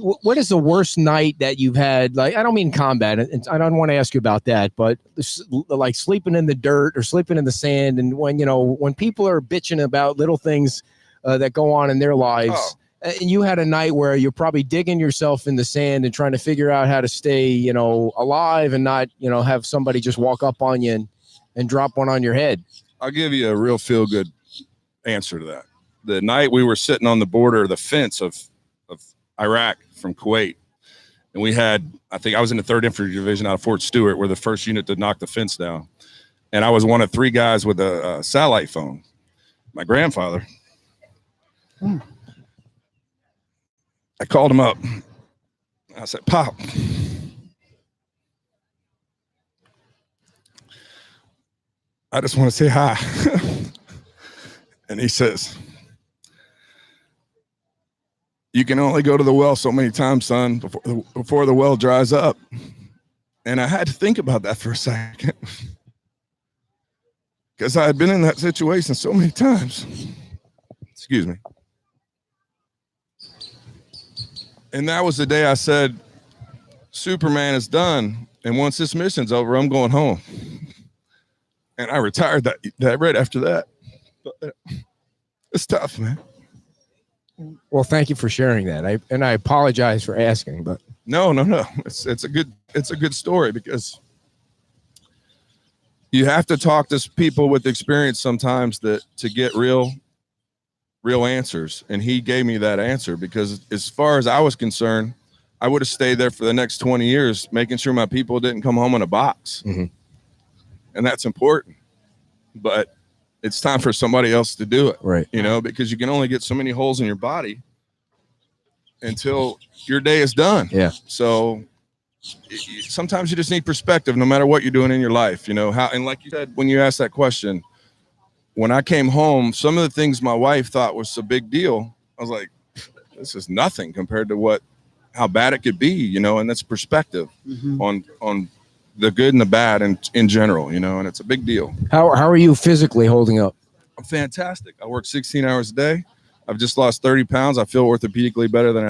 what is the worst night that you've had? Like, I don't mean combat, and I don't want to ask you about that, but like sleeping in the dirt or sleeping in the sand, and when people are bitching about little things that go on in their lives. And you had a night where you're probably digging yourself in the sand and trying to figure out how to stay, alive and not, have somebody just walk up on you and drop one on your head. I'll give you a real feel-good answer to that. The night we were sitting on the border, the fence of Iraq from Kuwait, and we had, I think I was in the 3rd Infantry Division out of Fort Stewart. We're the first unit to knock the fence down. And I was one of 3 guys with a satellite phone. My grandfather. I called him up. I said, Pop, I just want to say hi. And he says, you can only go to the well so many times, son, before the well dries up. And I had to think about that for a second, because I had been in that situation so many times. Excuse me. And that was the day I said, Superman is done. And once this mission's over, I'm going home. And I retired that right after that. But it's tough, man. Well, thank you for sharing that. I apologize for asking, but no. It's a good story, because you have to talk to people with experience sometimes to get real answers. And he gave me that answer, because as far as I was concerned, I would have stayed there for the next 20 years, making sure my people didn't come home in a box. Mm-hmm. And that's important, but it's time for somebody else to do it. Right. Because you can only get so many holes in your body until your day is done. Yeah. So sometimes you just need perspective, no matter what you're doing in your life, and like you said, when you asked that question, when I came home, some of the things my wife thought was a big deal, I was like, this is nothing compared to how bad it could be, and that's perspective on the good and the bad and in general, and it's a big deal. How are you physically holding up? I'm fantastic. I work 16 hours a day. I've just lost 30 pounds. I feel orthopedically better than I